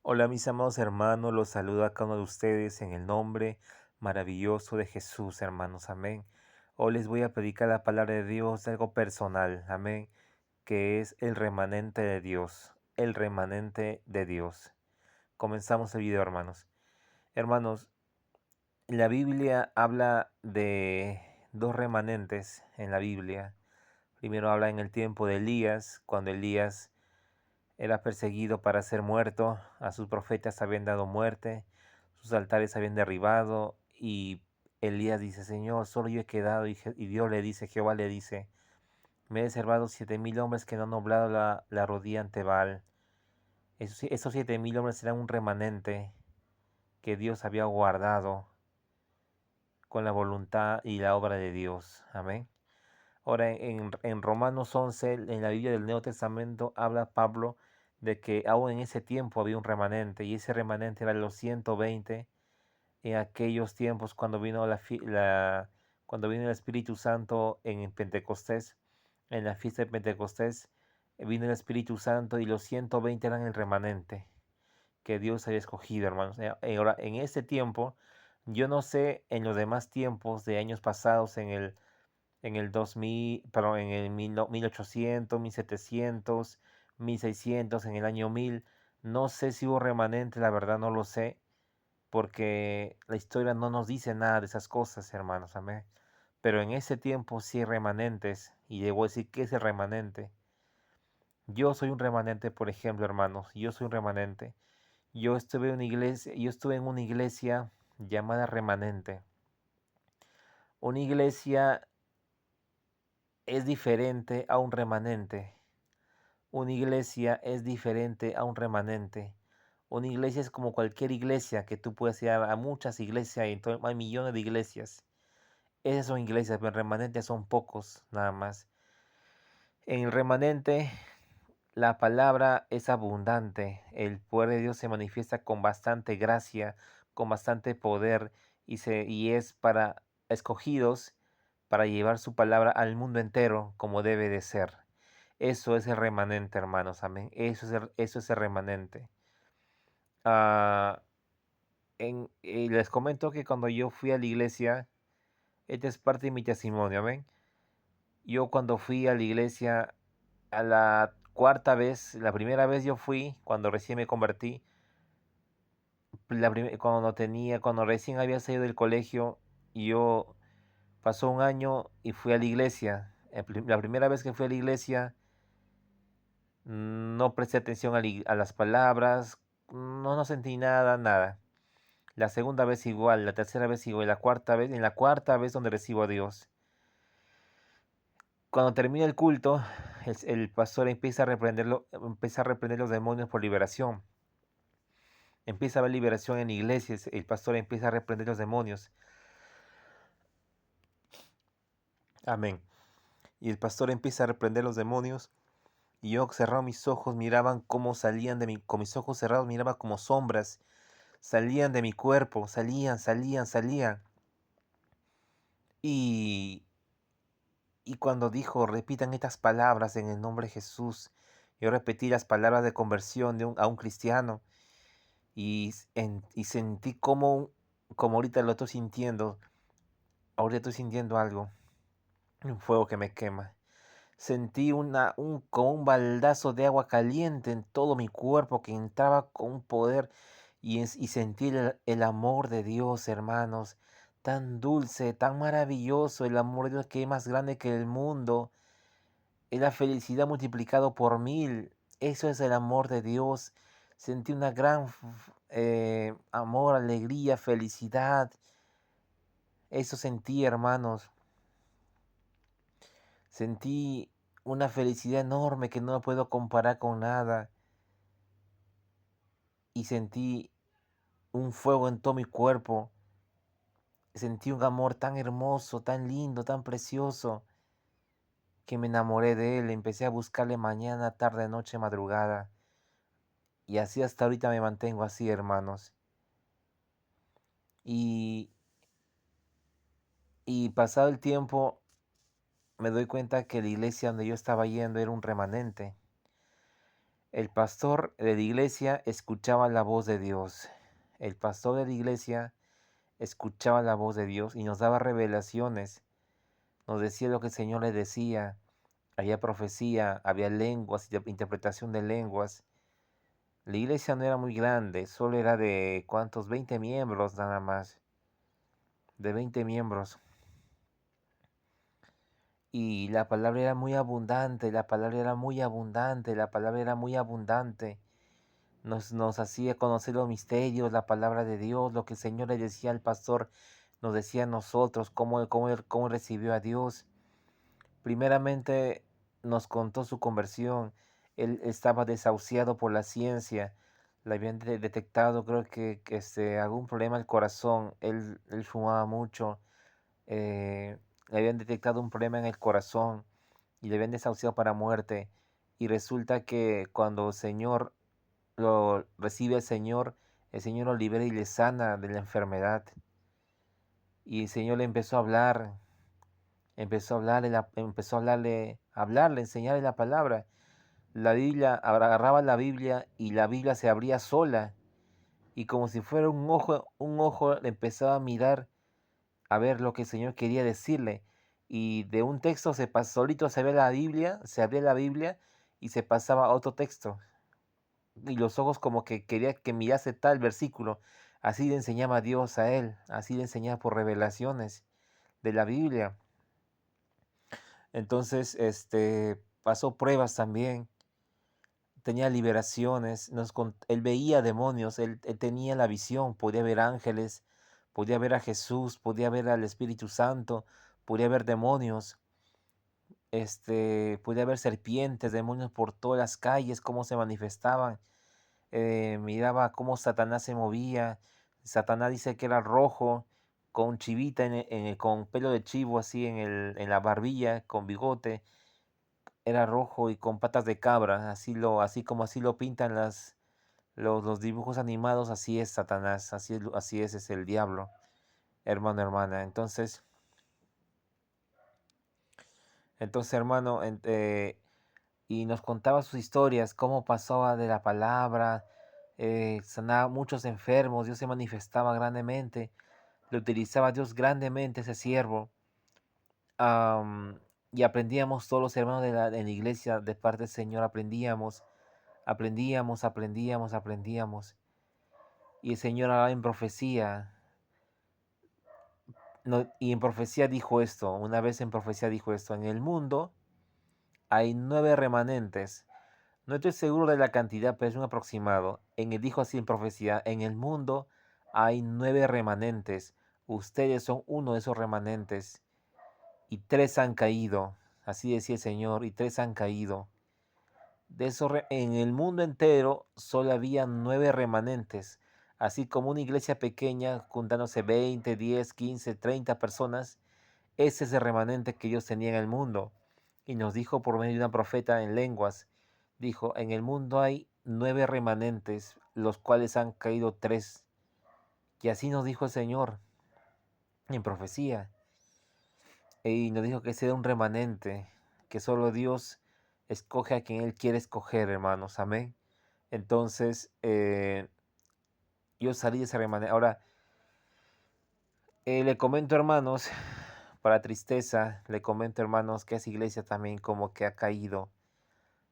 Hola mis amados hermanos, los saludo a cada uno de ustedes en el nombre maravilloso de Jesús, hermanos, amén. Hoy les voy a predicar la palabra de Dios, algo personal, amén, que es el remanente de Dios, el remanente de Dios. Comenzamos el video, hermanos. Hermanos, la Biblia habla de dos remanentes en la Biblia. Primero habla en el tiempo de Elías, cuando Elías era perseguido para ser muerto, a sus profetas habían dado muerte, sus altares habían derribado y Elías dice, Señor, solo yo he quedado y Dios le dice, Jehová le dice, me he reservado 7000 hombres que no han doblado la rodilla ante Baal. Esos 7000 hombres eran un remanente que Dios había guardado con la voluntad y la obra de Dios. Amén. Ahora, en Romanos 11, en la Biblia del Nuevo Testamento, habla Pablo de que aún en ese tiempo había un remanente, y ese remanente era los 120 en aquellos tiempos cuando vino cuando vino el Espíritu Santo en Pentecostés, en la fiesta de Pentecostés, vino el Espíritu Santo y los 120 eran el remanente que Dios había escogido, hermanos. Ahora, en ese tiempo, yo no sé en los demás tiempos de años pasados, en el 2000, perdón, en el 1800, 1700, 1600, en el año 1000. No sé si hubo remanente, la verdad no lo sé, porque la historia no nos dice nada de esas cosas, hermanos, amén. Pero en ese tiempo sí hay remanentes, y debo decir que es el remanente. Yo soy un remanente, por ejemplo, hermanos, yo soy un remanente. Yo estuve en una iglesia llamada Remanente. Una iglesia es diferente a un remanente. Una iglesia es diferente a un remanente. Una iglesia es como cualquier iglesia que tú puedes ir a muchas iglesias y hay millones de iglesias. Esas son iglesias, pero remanentes son pocos nada más. En el remanente la palabra es abundante. El poder de Dios se manifiesta con bastante gracia, con bastante poder y es para escogidos para llevar su palabra al mundo entero como debe de ser. Eso es el remanente, hermanos, amén. Eso es el remanente. Ah, y les comento que cuando yo fui a la iglesia, esta es parte de mi testimonio, amén. Yo cuando fui a la iglesia a la cuarta vez, la primera vez yo fui cuando recién me convertí, cuando recién había salido del colegio, yo pasó un año y fui a la iglesia. La primera vez que fui a la iglesia, no presté atención a las palabras, no sentí nada, nada. La segunda vez igual, la tercera vez igual, en la cuarta vez donde recibo a Dios. Cuando termina el culto, el pastor empieza a reprender los demonios por liberación. Empieza a haber liberación en iglesias, el pastor empieza a reprender los demonios. Amén. Y el pastor empieza a reprender los demonios. Y yo cerrado mis ojos, miraban cómo salían con mis ojos cerrados, miraba como sombras, salían de mi cuerpo, salían. Y, y cuando dijo, repitan estas palabras en el nombre de Jesús, yo repetí las palabras de conversión a un cristiano y sentí como ahorita estoy sintiendo algo, un fuego que me quema. Sentí como un baldazo de agua caliente en todo mi cuerpo que entraba con un poder y sentí el amor de Dios, hermanos, tan dulce, tan maravilloso, el amor de Dios que es más grande que el mundo, es la felicidad multiplicado por 1000, eso es el amor de Dios. Sentí una gran amor, alegría, felicidad, eso sentí, hermanos, sentí una felicidad enorme que no puedo comparar con nada. Y sentí un fuego en todo mi cuerpo. Sentí un amor tan hermoso, tan lindo, tan precioso, que me enamoré de él. Empecé a buscarle mañana, tarde, noche, madrugada. Y así hasta ahorita me mantengo así, hermanos. Y, y pasado el tiempo, me doy cuenta que la iglesia donde yo estaba yendo era un remanente. El pastor de la iglesia escuchaba la voz de Dios. El pastor de la iglesia escuchaba la voz de Dios y nos daba revelaciones. Nos decía lo que el Señor le decía. Había profecía, había lenguas, interpretación de lenguas. La iglesia no era muy grande, solo era de ¿cuántos? 20 miembros nada más. De 20 miembros. Y la palabra era muy abundante, la palabra era muy abundante, la palabra era muy abundante. Nos hacía conocer los misterios, la palabra de Dios, lo que el Señor le decía al pastor, nos decía a nosotros, cómo recibió a Dios. Primeramente nos contó su conversión. Él estaba desahuciado por la ciencia. Le habían detectado, creo que algún problema al corazón. Él fumaba mucho. Le habían detectado un problema en el corazón y le habían desahuciado para muerte. Y resulta que cuando el Señor lo recibe el Señor lo libera y le sana de la enfermedad. Y el Señor le empezó a hablar, empezó a hablarle, enseñarle la palabra. La Biblia, agarraba la Biblia y la Biblia se abría sola. Y como si fuera un ojo le empezaba a mirar, a ver lo que el Señor quería decirle. Y de un texto solito se abría la Biblia y se pasaba a otro texto. Y los ojos como que quería que mirase tal versículo. Así le enseñaba Dios a él, así le enseñaba por revelaciones de la Biblia. Entonces, pasó pruebas también, tenía liberaciones, él veía demonios, él tenía la visión, podía ver ángeles, podía ver a Jesús, podía ver al Espíritu Santo, podía ver demonios, podía ver serpientes, demonios por todas las calles, cómo se manifestaban. Miraba cómo Satanás se movía. Satanás dice que era rojo, con chivita, con pelo de chivo así en la barbilla, con bigote. Era rojo y con patas de cabra, así lo pintan los dibujos animados, así es Satanás, así es el diablo, hermano, hermana. Entonces hermano, y nos contaba sus historias, cómo pasaba de la palabra, sanaba a muchos enfermos, Dios se manifestaba grandemente, le utilizaba a Dios grandemente ese siervo. Y aprendíamos todos los hermanos de la iglesia, de parte del Señor, aprendíamos. Y el Señor hablaba en profecía, y en profecía dijo esto, una vez en profecía dijo esto: en el mundo hay 9 remanentes. No estoy seguro de la cantidad, pero es un aproximado. Dijo así en profecía: en el mundo hay 9 remanentes. Ustedes son uno de esos remanentes. Y 3 han caído. Así decía el Señor, y 3 han caído. En el mundo entero solo había 9 remanentes. Así como una iglesia pequeña, juntándose 20, 10, 15, 30 personas. Ese es el remanente que Dios tenía en el mundo. Y nos dijo por medio de una profeta en lenguas, dijo: en el mundo hay 9 remanentes, los cuales han caído 3. Y así nos dijo el Señor en profecía. Y nos dijo que ese era un remanente, que solo Dios escoge a quien Él quiere escoger, hermanos. Amén. Entonces, yo salí de ese remanente. Ahora, le comento, hermanos, para tristeza, le comento, hermanos, que esa iglesia también como que ha caído,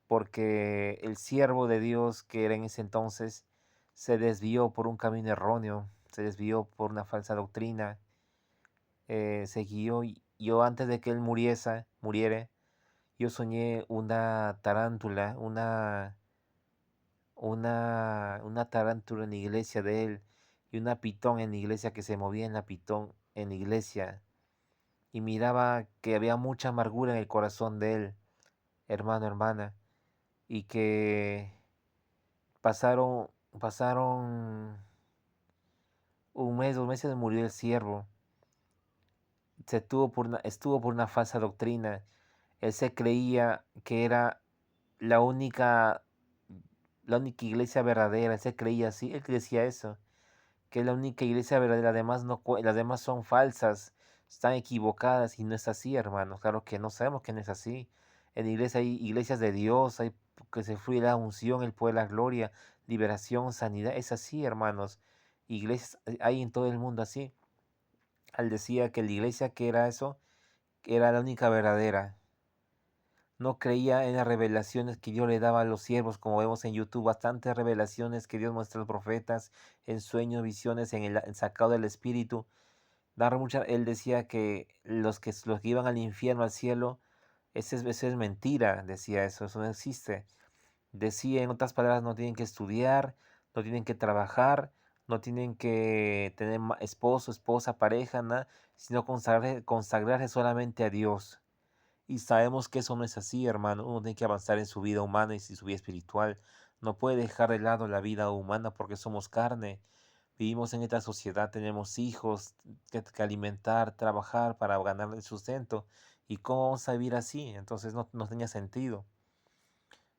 porque el siervo de Dios que era en ese entonces se desvió por un camino erróneo, se desvió por una falsa doctrina, se guió. Yo antes de que él muriere, yo soñé una tarántula, una tarántula en la iglesia de él y una pitón en la iglesia, que se movía en la pitón en la iglesia, y miraba que había mucha amargura en el corazón de él, hermano, hermana, y que pasaron un mes, 2 meses, murió el siervo. Estuvo por una falsa doctrina. Él se creía que era la única, la única iglesia verdadera. Él se creía así, él decía eso, que es la única iglesia verdadera. Además, no, las demás son falsas, están equivocadas, y no es así, hermanos. Claro que no, sabemos que no es así. En la iglesia hay iglesias de Dios, hay que se fluye la unción, el poder, la gloria, liberación, sanidad. Es así, hermanos. Iglesias hay en todo el mundo así. Él decía que la iglesia que era eso, que era la única verdadera. No creía en las revelaciones que Dios le daba a los siervos, como vemos en YouTube, bastantes revelaciones que Dios muestra a los profetas, en sueños, visiones, en sacado del Espíritu. Él decía que los que iban al infierno, al cielo, eso es mentira, decía eso no existe. Decía, en otras palabras, no tienen que estudiar, no tienen que trabajar, no tienen que tener esposo, esposa, pareja, nada, sino consagrarse solamente a Dios. Y sabemos que eso no es así, hermano. Uno tiene que avanzar en su vida humana y en su vida espiritual. No puede dejar de lado la vida humana porque somos carne. Vivimos en esta sociedad, tenemos hijos que alimentar, trabajar para ganar el sustento. ¿Y cómo vamos a vivir así? Entonces no tenía sentido.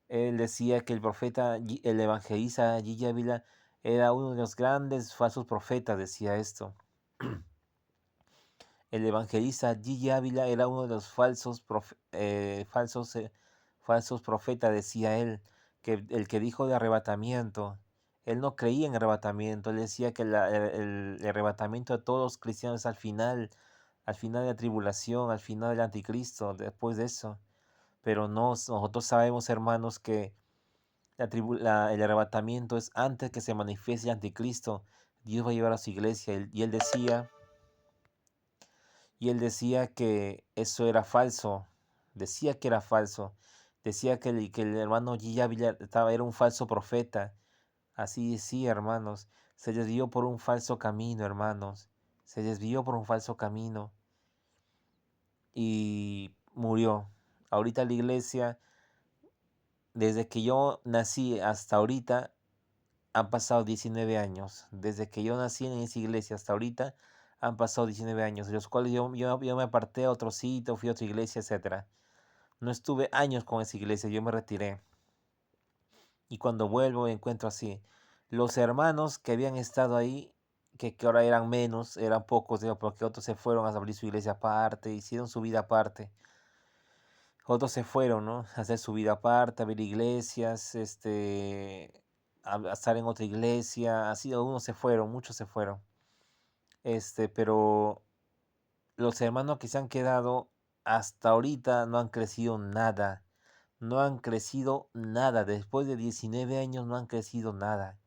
Él decía que el profeta, el evangelista Gigi Ávila era uno de los grandes falsos profetas, decía esto. El evangelista Gigi Ávila era uno de los falsos profetas, decía él, que el que dijo de arrebatamiento. Él no creía en arrebatamiento, él decía que el arrebatamiento de todos los cristianos al final de la tribulación, al final del anticristo, después de eso. Pero no, nosotros sabemos, hermanos, que el arrebatamiento es antes que se manifieste el anticristo. Dios va a llevar a su iglesia. Y él decía que eso era falso. Decía que era falso. Decía que el hermano Gilla era un falso profeta. Así decía, hermanos. Se desvió por un falso camino, hermanos. Se desvió por un falso camino y murió. Ahorita la iglesia, desde que yo nací hasta ahorita, han pasado 19 años. Desde que yo nací en esa iglesia hasta ahorita, han pasado 19 años, de los cuales yo me aparté a otro sitio, fui a otra iglesia, etcétera. No estuve años con esa iglesia, yo me retiré. Y cuando vuelvo me encuentro así. Los hermanos que habían estado ahí, que ahora eran menos, eran pocos, digo, porque otros se fueron a abrir su iglesia aparte, hicieron su vida aparte. Otros se fueron, ¿no? A hacer su vida aparte, a ver iglesias, a estar en otra iglesia. Así, algunos se fueron, muchos se fueron. Pero los hermanos que se han quedado hasta ahorita no han crecido nada. No han crecido nada. Después de 19 años no han crecido nada.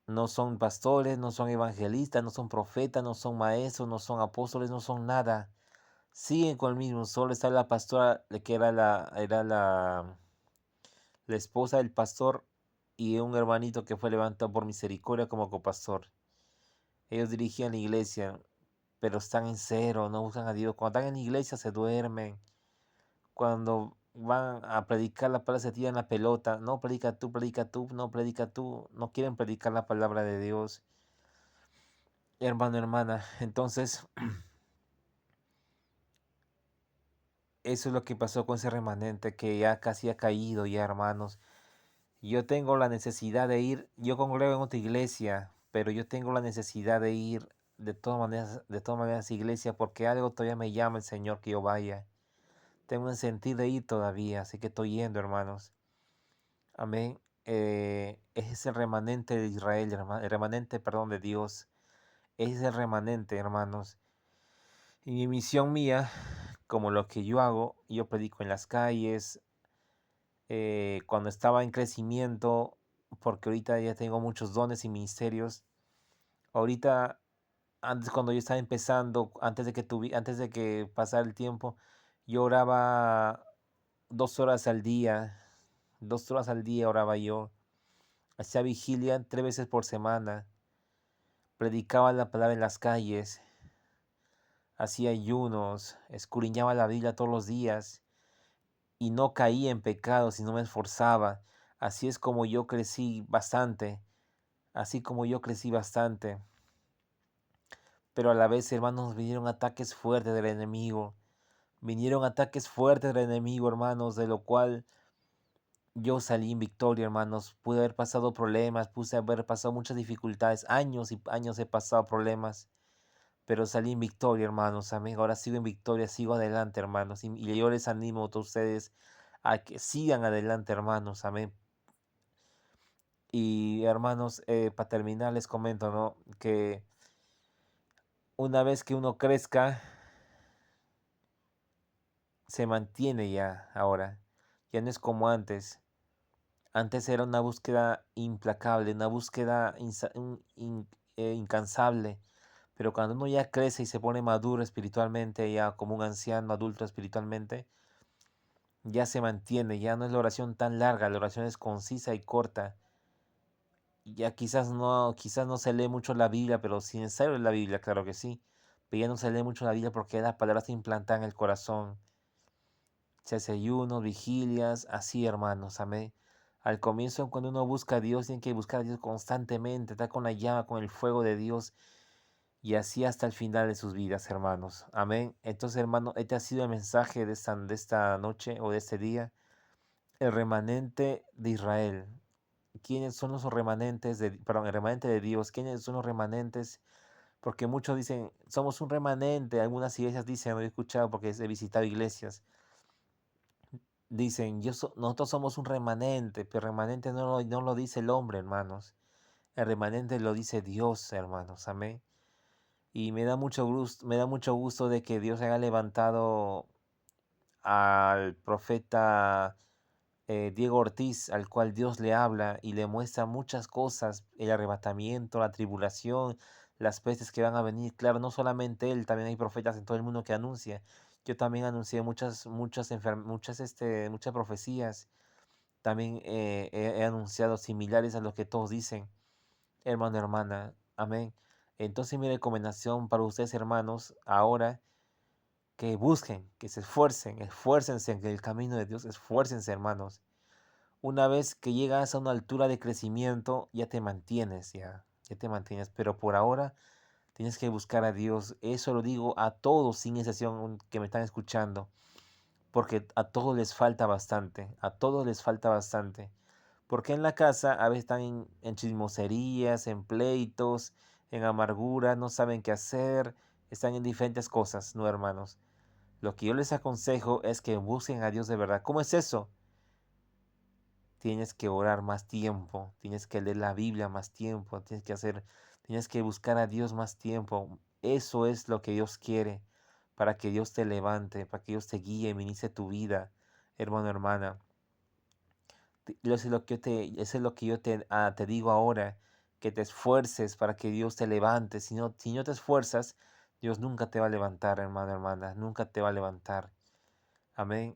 No son pastores, no son evangelistas, no son profetas, no son maestros, no son apóstoles, no son nada. Siguen con el mismo. Solo está la pastora, que era la esposa del pastor, y un hermanito que fue levantado por misericordia como copastor. Ellos dirigían la iglesia, pero están en cero, no buscan a Dios. Cuando están en la iglesia se duermen. Cuando van a predicar la palabra se tiran la pelota. No, predica tú, no, predica tú. No quieren predicar la palabra de Dios. Hermano, hermana. Entonces, eso es lo que pasó con ese remanente que ya casi ha caído ya, hermanos. Yo tengo la necesidad de ir, yo congrego en otra iglesia, pero yo tengo la necesidad de ir de todas maneras a iglesia, porque algo todavía me llama el Señor que yo vaya. Tengo un sentir de ir todavía, así que estoy yendo, hermanos. Amén. Ese es el remanente de Israel, el remanente, perdón, de Dios. Ese es el remanente, hermanos. Y mi misión mía, como lo que yo hago, yo predico en las calles, cuando estaba en crecimiento, porque ahorita ya tengo muchos dones y ministerios. Ahorita, antes cuando yo estaba empezando, antes de que pasara el tiempo, yo oraba 2 horas al día, 2 horas al día oraba yo. Hacía vigilia 3 veces por semana, predicaba la palabra en las calles, hacía ayunos, escudriñaba la Biblia todos los días y no caía en pecado, sino me esforzaba. Así es como yo crecí bastante, así como yo crecí bastante. Pero a la vez, hermanos, vinieron ataques fuertes del enemigo. Vinieron ataques fuertes del enemigo, hermanos, de lo cual yo salí en victoria, hermanos. Pude haber pasado problemas, pude haber pasado muchas dificultades. Años y años he pasado problemas, pero salí en victoria, hermanos. Amén. Ahora sigo en victoria, sigo adelante, hermanos. Y yo les animo a todos ustedes a que sigan adelante, hermanos, amén. Y hermanos, para terminar les comento, ¿no? Que una vez que uno crezca, se mantiene ya ahora. Ya no es como antes. Antes era una búsqueda implacable, una búsqueda incansable. Pero cuando uno ya crece y se pone maduro espiritualmente, ya como un anciano adulto espiritualmente, ya se mantiene, ya no es la oración tan larga, la oración es concisa y corta. Ya quizás no se lee mucho la Biblia, pero si es necesario la Biblia, claro que sí. Pero ya no se lee mucho la Biblia porque la palabra se implanta en el corazón. Se hace ayunos, vigilias, así hermanos, amén. Al comienzo, cuando uno busca a Dios, tiene que buscar a Dios constantemente, estar con la llama, con el fuego de Dios, y así hasta el final de sus vidas, hermanos. Amén. Entonces, hermano, este ha sido el mensaje de esta noche o de este día. El remanente de Israel. ¿Quiénes son los remanentes perdón, el remanente de Dios? ¿Quiénes son los remanentes? Porque muchos dicen, somos un remanente. Algunas iglesias dicen, lo he escuchado porque he visitado iglesias. Dicen, nosotros somos un remanente, pero remanente no lo dice el hombre, hermanos. El remanente lo dice Dios, hermanos. Amén. Y me da mucho gusto de que Dios haya levantado al profeta Diego Ortiz, al cual Dios le habla y le muestra muchas cosas, el arrebatamiento, la tribulación, las pestes que van a venir. Claro, no solamente él, también hay profetas en todo el mundo que anuncia. Yo también anuncié muchas profecías. También he anunciado similares a lo que todos dicen, hermano, hermana. Amén. Entonces mi recomendación para ustedes, hermanos, ahora que busquen, que se esfuercen, esfuércense en el camino de Dios, esfuércense, hermanos. Una vez que llegas a una altura de crecimiento, ya te mantienes, ya te mantienes. Pero por ahora tienes que buscar a Dios. Eso lo digo a todos, sin excepción, que me están escuchando. Porque a todos les falta bastante, a todos les falta bastante. Porque en la casa a veces están en chismoserías, en pleitos, en amargura, no saben qué hacer, están en diferentes cosas, ¿no, hermanos? Lo que yo les aconsejo es que busquen a Dios de verdad. ¿Cómo es eso? Tienes que orar más tiempo, tienes que leer la Biblia más tiempo, tienes que buscar a Dios más tiempo. Eso es lo que Dios quiere, para que Dios te levante, para que Dios te guíe, ministre tu vida, hermano, hermana. Eso es lo que eso es lo que yo te digo ahora, que te esfuerces para que Dios te levante. Si no te esfuerzas, Dios nunca te va a levantar, hermano, hermana, nunca te va a levantar. Amén.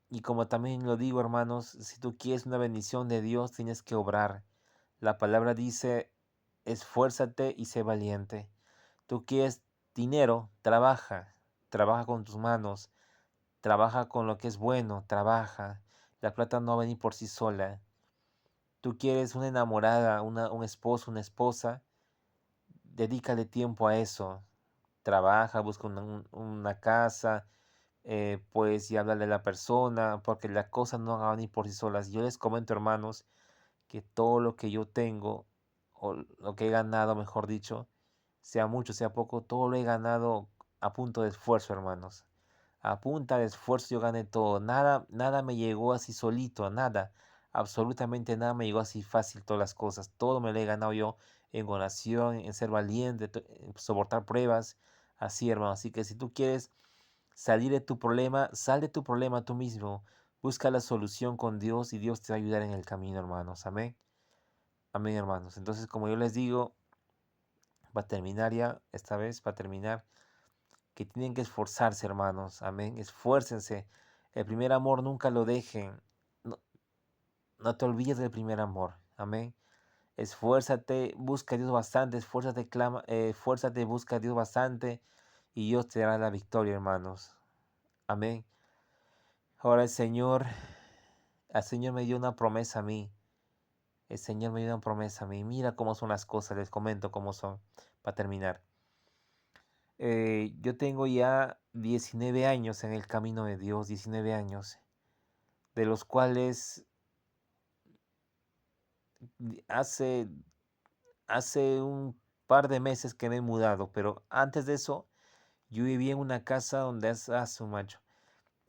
Y como también lo digo, hermanos, si tú quieres una bendición de Dios, tienes que obrar. La palabra dice, esfuérzate y sé valiente. Tú quieres dinero, trabaja, trabaja con tus manos, trabaja con lo que es bueno, trabaja. La plata no va a venir por sí sola. Tú quieres una enamorada, un esposo, una esposa, dedícale tiempo a eso. Trabaja, busca una casa, pues y hablarle a la persona, porque las cosas no van a venir por sí solas. Yo les comento, hermanos, que todo lo que yo tengo, o lo que he ganado, mejor dicho, sea mucho, sea poco, todo lo he ganado a punto de esfuerzo, hermanos. A punta de esfuerzo yo gané todo. Nada me llegó así solito, nada. Absolutamente nada me llegó así fácil todas las cosas. Todo me lo he ganado yo en oración, en ser valiente, en soportar pruebas. Así, hermano. Así que si tú quieres salir de tu problema, sal de tu problema tú mismo. Busca la solución con Dios y Dios te va a ayudar en el camino, hermanos. Amén. Amén, hermanos. Entonces, como yo les digo, para terminar ya, esta vez, para terminar, que tienen que esforzarse, hermanos. Amén. Esfuércense. El primer amor nunca lo dejen. No, no te olvides del primer amor. Amén. Esfuérzate, busca a Dios bastante, esfuérzate, clama, esfuérzate, busca a Dios bastante y Dios te dará la victoria, hermanos. Amén. Ahora el Señor me dio una promesa a mí. El Señor me dio una promesa a mí. Mira cómo son las cosas, les comento cómo son, para terminar. Yo tengo ya 19 años en el camino de Dios, 19 años, de los cuales hace, hace un par de meses que me he mudado, pero antes de eso yo vivía en una casa donde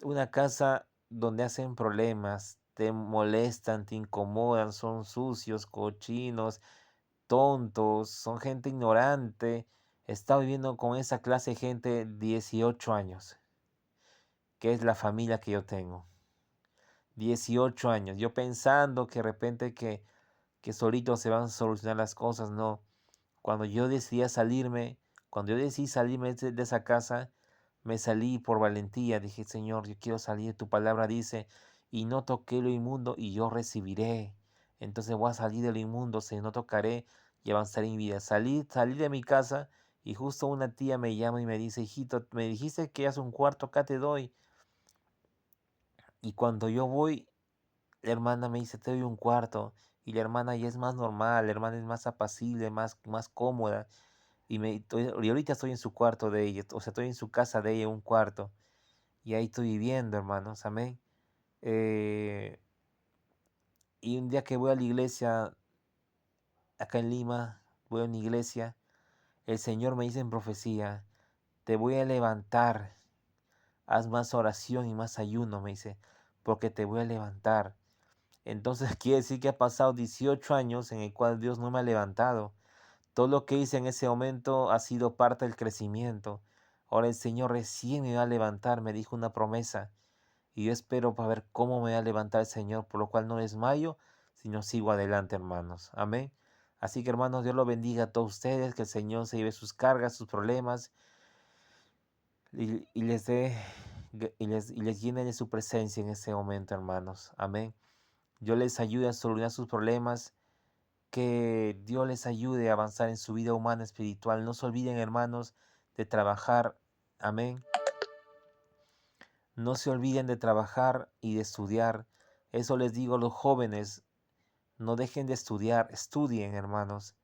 una casa donde hacen problemas, te molestan, te incomodan, son sucios, cochinos, tontos, son gente ignorante. He estado viviendo con esa clase de gente 18 años, que es la familia que yo tengo. 18 años. Yo pensando que de repente que solito se van a solucionar las cosas, no. Cuando yo decidí salirme, cuando yo decidí salirme de esa casa, me salí por valentía. Dije, Señor, yo quiero salir. Tu palabra dice, y no toqué lo inmundo y yo recibiré. Entonces voy a salir de lo inmundo, Señor, no tocaré y avanzaré en mi vida. Salí de mi casa y justo una tía me llama y me dice, hijito, me dijiste que hace un cuarto, acá te doy. Y cuando yo voy, la hermana me dice, te doy un cuarto. Y la hermana ya es más normal, la hermana es más apacible, más cómoda. Y ahorita estoy en su cuarto de ella, o sea, estoy en su casa de ella, un cuarto. Y ahí estoy viviendo, hermanos, amén. Eh, y un día que voy a la iglesia, acá en Lima, voy a una iglesia, el Señor me dice en profecía, te voy a levantar, haz más oración y más ayuno, me dice, porque te voy a levantar. Entonces quiere decir que ha pasado 18 años en el cual Dios no me ha levantado. Todo lo que hice en ese momento ha sido parte del crecimiento. Ahora el Señor recién me va a levantar, me dijo una promesa. Y yo espero para ver cómo me va a levantar el Señor, por lo cual no desmayo, sino sigo adelante, hermanos. Amén. Así que, hermanos, Dios los bendiga a todos ustedes, que el Señor se lleve sus cargas, sus problemas y les dé y les llene de su presencia en ese momento, hermanos. Amén. Dios les ayude a solucionar sus problemas, que Dios les ayude a avanzar en su vida humana espiritual. No se olviden, hermanos, de trabajar. Amén. No se olviden de trabajar y de estudiar. Eso les digo a los jóvenes. No dejen de estudiar. Estudien, hermanos.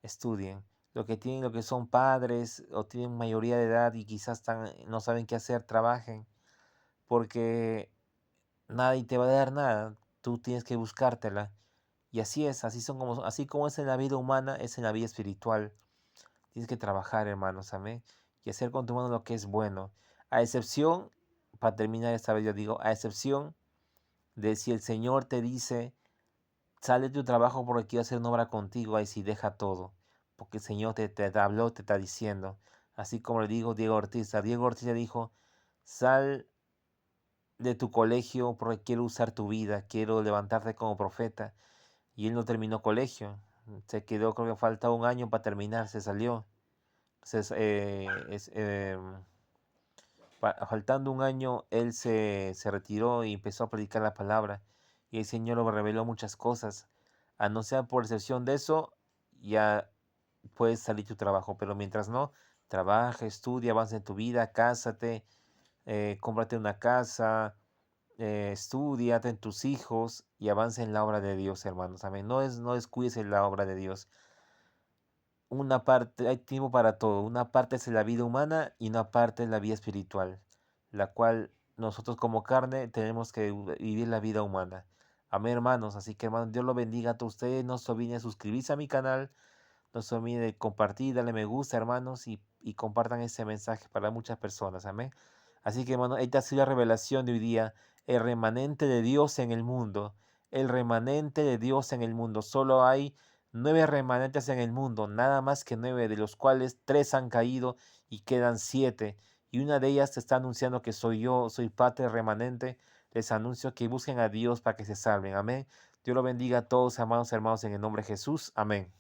Estudien. Lo que son padres o tienen mayoría de edad y quizás no saben qué hacer, trabajen. Porque nadie te va a dar nada. Tú tienes que buscártela. Y así es, así como es en la vida humana, es en la vida espiritual. Tienes que trabajar, hermanos, amén. Y hacer con tu mano lo que es bueno. A excepción, para terminar esta vez yo digo, a excepción de si el Señor te dice, sale de tu trabajo porque quiero hacer una obra contigo, ahí sí deja todo. Porque el Señor te habló, te está diciendo. Así como le digo Diego Ortiz. A Diego Ortiz le dijo, sal de tu colegio porque quiero usar tu vida, quiero levantarte como profeta. Y él no terminó colegio. Se quedó, creo que falta un año para terminar, se salió. Entonces, faltando un año, él se retiró y empezó a predicar la palabra. Y el Señor le reveló muchas cosas. A no ser por excepción de eso, ya puedes salir tu trabajo. Pero mientras no, trabaja, estudia, avanza en tu vida, cásate, cómprate una casa, estudia, ten tus hijos y avanza en la obra de Dios, hermanos. Amén. No descuides en la obra de Dios. Una parte, hay tiempo para todo. Una parte es la vida humana y una parte es la vida espiritual, la cual nosotros como carne tenemos que vivir la vida humana. Amén, hermanos. Así que, hermanos, Dios lo bendiga a todos ustedes. No se olviden de suscribirse a mi canal. No se olviden de compartir, darle me gusta, hermanos, y compartan ese mensaje para muchas personas. Amén. Así que, hermanos, esta ha sido la revelación de hoy día. El remanente de Dios en el mundo. El remanente de Dios en el mundo. Solo hay 9 remanentes en el mundo, nada más que 9, de los cuales 3 han caído y quedan 7. Y una de ellas te está anunciando que soy yo, soy parte del remanente. Les anuncio que busquen a Dios para que se salven. Amén. Dios lo bendiga a todos, amados hermanos, en el nombre de Jesús. Amén.